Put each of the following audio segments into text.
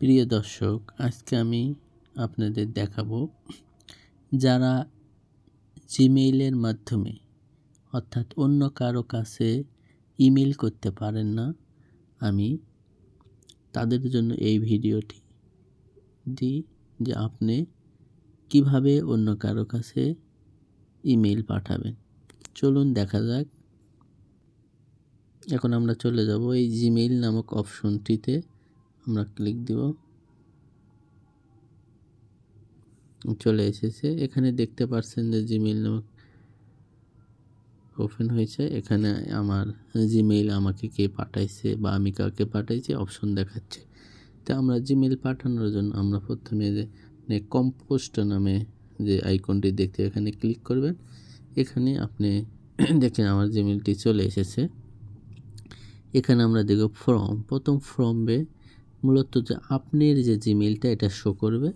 প্রিয় দর্শক, আজকে আমি আপনাদের দেখাবো যারা জিমেইলের মাধ্যমে অর্থাৎ অন্য কারো কাছে ইমেল করতে পারেন না, আমি তাদের জন্য এই ভিডিওটি দিই যে আপনি কিভাবে অন্য কারো কাছে ইমেল পাঠাবেন। চলুন দেখা যাক। এখন আমরা চলে যাব এই জিমেইল নামক অপশনটিতে, আমরা ক্লিক দিব। চলে এসেছে, এখানে দেখতে পাচ্ছেন যে জিমেইল নামক ওপেন হয়েছে। এখানে আমার জিমেইল আমাকে কে পাঠাইছে বা আমি কাকে পাঠাইছি অপশন দেখাচ্ছে। তো আমরা জিমেইল পাঠানোর জন্য আমরা প্রথমে যে কম্পোস্ট নামে যে আইকনটি দেখতে এখানে ক্লিক করবেন। এখানে আপনি দেখেন আমার জিমেইলটি চলে এসেছে। এখানে আমরা দেখব ফর্ম। প্রথম ফর্মে মূলত যে আপনার যে জিমেইলটা এটা শো করবে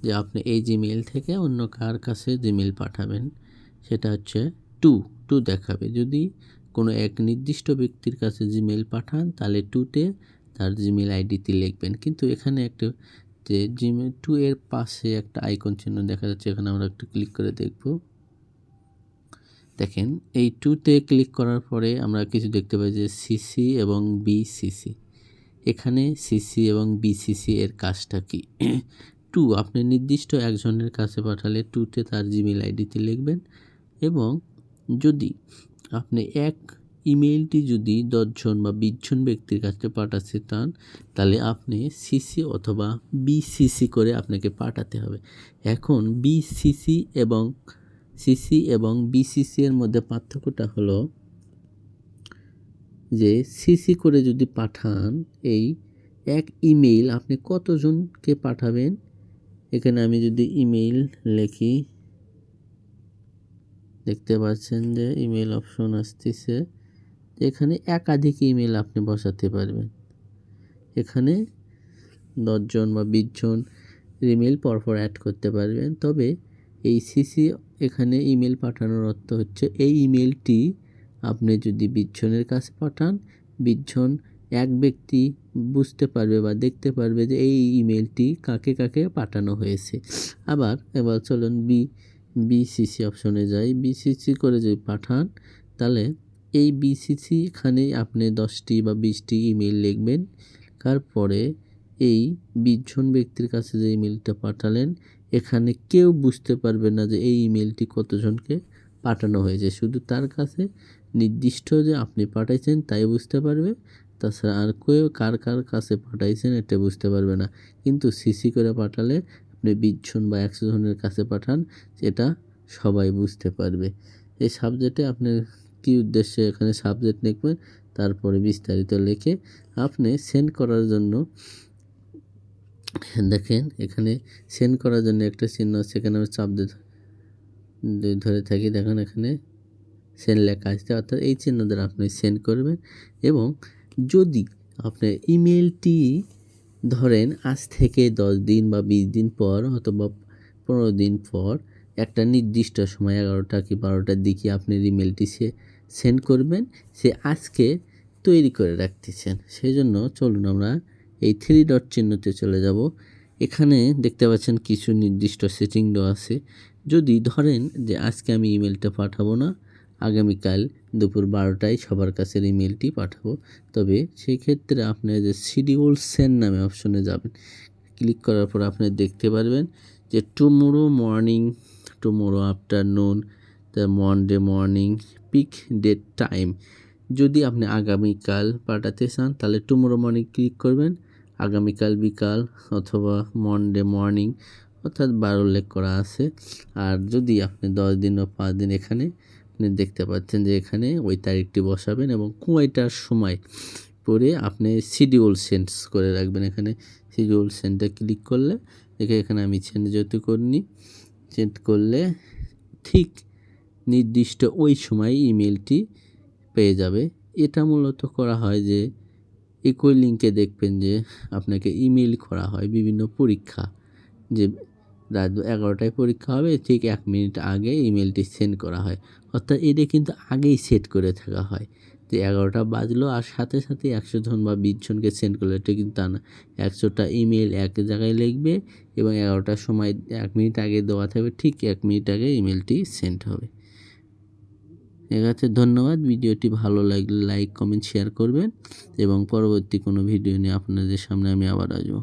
যে আপনি এই জিমেইল থেকে অন্য কার কাছে জিমেইল পাঠাবেন। সেটা হচ্ছে টু দেখাবে। যদি কোনো এক নির্দিষ্ট ব্যক্তির কাছে জিমেইল পাঠান তাহলে টুতে তার জিমেইল আইডিতে লিখবেন। কিন্তু এখানে একটা যে জিমেইল টু এর পাশে একটা আইকন চিহ্ন দেখা যাচ্ছে, এখানে আমরা একটু ক্লিক করে দেখব। দেখেন এই টুতে ক্লিক করার পরে আমরা কিছু দেখতে পাই যে সিসি এবং বিসিসি। এখানে সিসি এবং বিসিসি এর কাজটা কি? টু আপনি নির্দিষ্ট একজনের কাছে পাঠালে টুতে তার জিমেইল আইডিতে লিখবেন, এবং যদি আপনি এক ইমেইলটি যদি 10 জন বা 20 জন ব্যক্তির কাছে পাঠাতে চান তাহলে আপনি সিসি অথবা বিসিসি করে আপনাকে পাঠাতে হবে। এখন সিসি এবং বিসিসি এর মধ্যে পার্থক্যটা হলো যে সিসি করে যদি পাঠান এই এক ইমেইল আপনি কতজনকে পাঠাবেন। এখানে আমি যদি ইমেইল লিখি, দেখতে পাচ্ছেন যে ইমেল অপশন আসতেছে। এখানে একাধিক ইমেল আপনি বসাতে পারবেন। এখানে 10 জন বা 20 জন ইমেল পরপর অ্যাড করতে পারবেন। তবে এই সিসি এখানে ইমেল পাঠানোর অর্থ হচ্ছে এই ইমেলটি আপনি যদি 20 জনের কাছে পাঠান, 20 জন এক ব্যক্তি বুঝতে পারবে বা দেখতে পারবে যে এই ইমেলটি কাকে কাকে পাঠানো হয়েছে। এবার চলুন বিসিসি অপশনে যাই। বিসিসি করে যদি পাঠান তাহলে এই বিসিসি এখানে আপনি 10টি বা 20টি ইমেল লিখবেন। তারপরে এই 20 জন ব্যক্তির কাছে যে ইমেলটা পাঠালেন এখানে কেউ বুঝতে পারবে না যে এই ইমেলটি কতজনকে পাঠানো হয়েছে। শুধু তার কাছে নির্দিষ্ট যে আপনি পাঠাইছেন তাই বুঝতে পারবে, তাছাড়া আর কেউ কার কার কাছে পাঠাইছেন এটা বুঝতে পারবে না। কিন্তু সিসি করে পাঠালে আপনি 20 জন বা 100 জনের কাছে পাঠান, সেটা সবাই বুঝতে পারবে। এই সাবজেক্টে আপনি কী উদ্দেশ্যে এখানে সাবজেক্ট লিখবেন, তারপরে বিস্তারিত লিখে আপনি সেন্ড করার জন্য দেখেন এখানে সেন্ড করার জন্য একটা চিহ্ন আছে, এখানে আমি চাপ ধরে থাকি, দেখেন এখানে সেন্ড লেখা আসছে, অর্থাৎ এই চিহ্ন দ্বারা আপনি সেন্ড করবেন। এবং যদি আপনার ইমেলটি ধরেন আজ থেকে 10 দিন বা 20 দিন পর অথবা 15 দিন পর একটা নির্দিষ্ট সময় 11টা কি 12টার দিকে আপনার ইমেলটি সেন্ড করবেন, সে আজকে তৈরি করে রাখতেছেন। সেই জন্য চলুন আমরা এই 3 ডট চিহ্নতে চলে যাব। এখানে দেখতে পাচ্ছেন কিছু নির্দিষ্ট সেটিং দেওয়া আছে। যদি ধরেন যে আজকে আমি ইমেলটা পাঠাবো না, আগামীকাল দুপুর 12টায় সবার কাছে ইমেলটি পাঠাবো, তবে সেই ক্ষেত্রে আপনি যে শিডিউল সেন্ড নামে অপশনে যাবেন। ক্লিক করার পর আপনি দেখতে পারবেন যে tomorrow morning, tomorrow afternoon, Monday morning, pick date time. যদি আপনি আগামীকাল পাঠাতে চান তাহলে টুমোরো মর্নিং ক্লিক করবেন, আগামীকাল বিকাল অথবা মনডে মর্নিং অর্থাৎ 12 উল্লেখ করা আছে। আর যদি আপনি 10 দিন বা 5 দিন, এখানে আপনি দেখতে পাচ্ছেন যে এখানে ওই তারিখটি বসাবেন এবং কয়টার সময় পরে আপনি শিডিউল সেন্ড করে রাখবেন। এখানে শিডিউল সেন্ডে ক্লিক করলে দেখে এখানে আমি সেন্ড যেহেতু করিনি, সেন্ড করলে ঠিক নির্দিষ্ট ওই সময় ইমেলটি পেয়ে যাবে। এটা মূলত করা হয় যে একই লিঙ্কে দেখবেন যে আপনাকে ইমেল করা হয় বিভিন্ন পরীক্ষা, যে রাত 11টায় পরীক্ষা হবে ঠিক 1 মিনিট আগে ইমেলটি সেন্ড করা হয়, অর্থাৎ এটা কিন্তু আগেই সেট করে থাকা হয়। তো 11টা বাজলো আর সাথে সাথে 100 জন বা 20 জনকে সেন্ড করলো, এটা কিন্তু তা না। 100টা ইমেল এক জায়গায় লিখবে এবং 11টার সময় 1 মিনিট আগে দেওয়া থাকবে, ঠিক 1 মিনিট আগে ইমেলটি সেন্ড হবে। ঠিক আছে, ধন্যবাদ। ভিডিওটি ভালো লাগলে লাইক, কমেন্ট, শেয়ার করবেন এবং পরবর্তী কোনো ভিডিও নিয়ে আপনাদের সামনে আমি আবার আসবো।